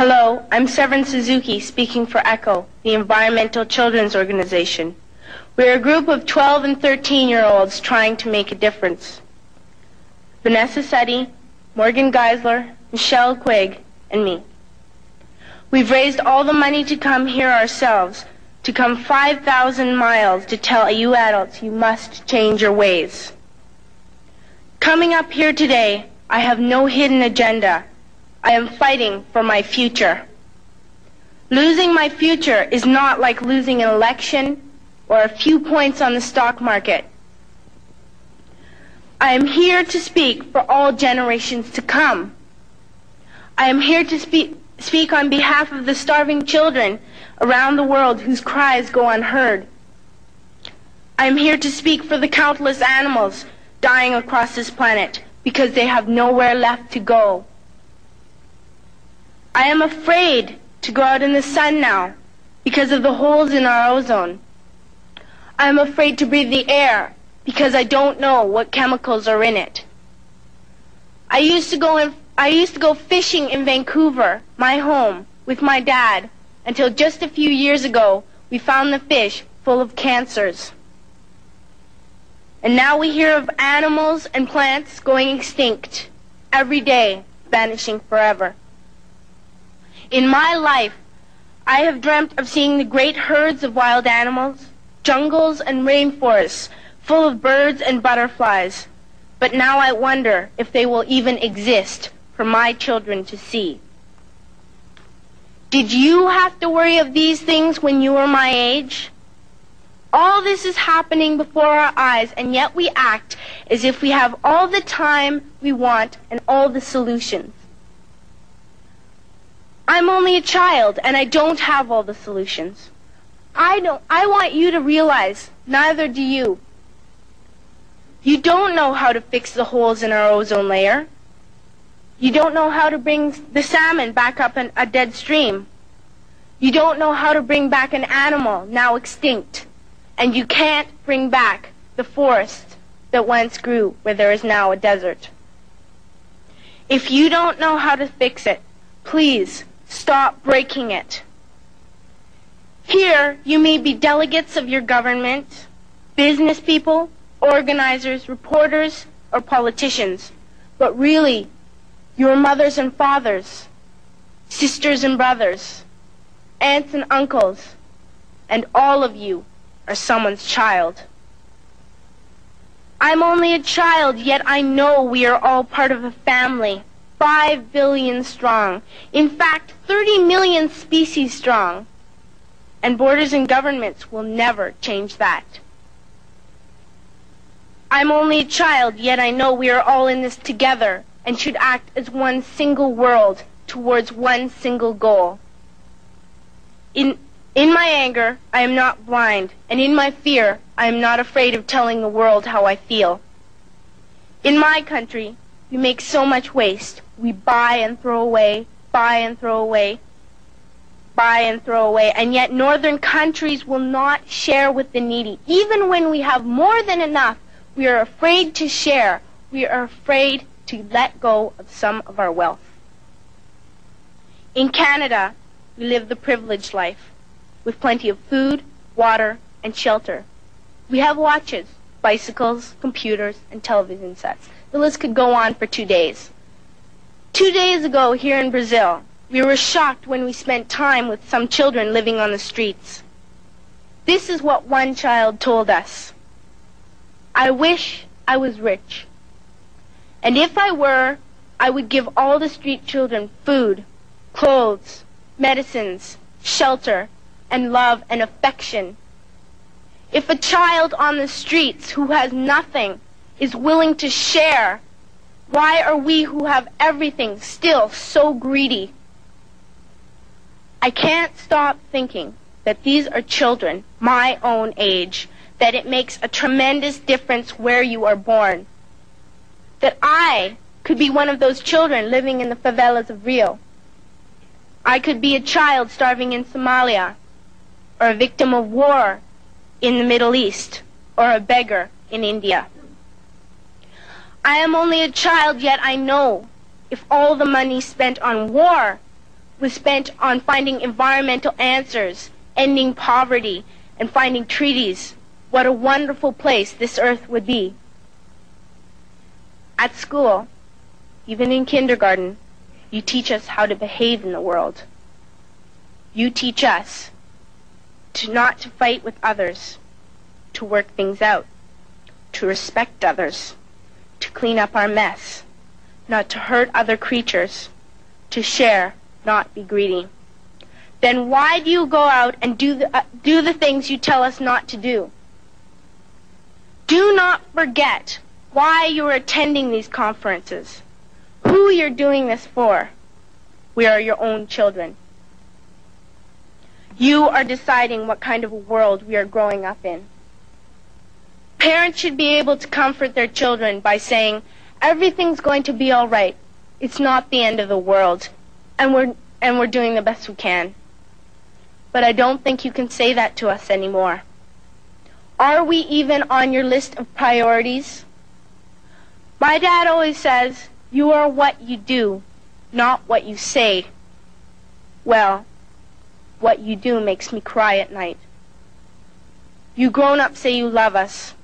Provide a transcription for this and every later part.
Hello, I'm Severn Suzuki, speaking for ECHO, the Environmental Children's Organization. We're a group of 12 and 13-year-olds trying to make a difference. Vanessa Setti, Morgan Geisler, Michelle Quigg, and me. We've raised all the money to come here ourselves, to come 5,000 miles to tell you adults you must change your ways. Coming up here today, I have no hidden agenda. I am fighting for my future. Losing my future is not like losing an election or a few points on the stock market. I am here to speak for all generations to come. I am here to speak on behalf of the starving children around the world whose cries go unheard. I am here to speak for the countless animals dying across this planet because they have nowhere left to go. I am afraid to go out in the sun now because of the holes in our ozone. I am afraid to breathe the air because I don't know what chemicals are in it. I used to go fishing in Vancouver, my home, with my dad, until just a few years ago we found the fish full of cancers. And now we hear of animals and plants going extinct every day, vanishing forever. In my life, I have dreamt of seeing the great herds of wild animals, jungles and rainforests full of birds and butterflies. But now I wonder if they will even exist for my children to see. Did you have to worry of these things when you were my age? All this is happening before our eyes, and yet we act as if we have all the time we want and all the solutions. I'm only a child, and I don't have all the solutions. I want you to realize, neither do you. You don't know how to fix the holes in our ozone layer. You don't know how to bring the salmon back up a dead stream. You don't know how to bring back an animal now extinct. And you can't bring back the forest that once grew where there is now a desert. If you don't know how to fix it, please stop breaking it. Here, you may be delegates of your government, business people, organizers, reporters, or politicians, but really, your mothers and fathers, sisters and brothers, aunts and uncles, and all of you are someone's child. I'm only a child, yet I know we are all part of a family, 5 billion strong. In fact, 30 million species strong. And borders and governments will never change that. I'm only a child, yet I know we are all in this together and should act as one single world towards one single goal. In my anger, I am not blind, and in my fear, I am not afraid of telling the world how I feel. In my country, we make so much waste. We buy and throw away, buy and throw away, buy and throw away, and yet northern countries will not share with the needy. Even when we have more than enough, we are afraid to share. We are afraid to let go of some of our wealth. In Canada, we live the privileged life, with plenty of food, water, and shelter. We have watches, bicycles, computers, and television sets. The list could go on for 2 days. 2 days ago here in Brazil, we were shocked when we spent time with some children living on the streets. This is what one child told us. I wish I was rich. And if I were, I would give all the street children food, clothes, medicines, shelter, and love and affection. If a child on the streets who has nothing is willing to share, why are we who have everything still so greedy? I can't stop thinking that these are children my own age, that it makes a tremendous difference where you are born. That I could be one of those children living in the favelas of Rio. I could be a child starving in Somalia, or a victim of war in the Middle East, or a beggar in India. I am only a child, yet I know if all the money spent on war was spent on finding environmental answers, ending poverty, and finding treaties, what a wonderful place this earth would be. At school, even in kindergarten, you teach us how to behave in the world. You teach us not to fight with others, to work things out, to respect others, to clean up our mess, not to hurt other creatures, to share, not be greedy. Then why do you go out and do the things you tell us not to do? Do not forget why you are attending these conferences, who you're doing this for. We are your own children. You are deciding what kind of a world we are growing up in. Parents should be able to comfort their children by saying, everything's going to be all right. It's not the end of the world, and we're doing the best we can. But I don't think you can say that to us anymore. Are we even on your list of priorities? My dad always says, you are what you do, not what you say. Well, what you do makes me cry at night. You grown-ups say you love us,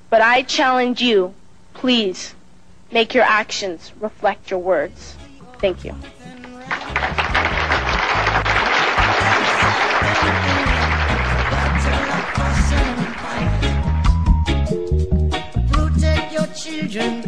but I challenge you, please, make your actions reflect your words. Thank you. Protect your children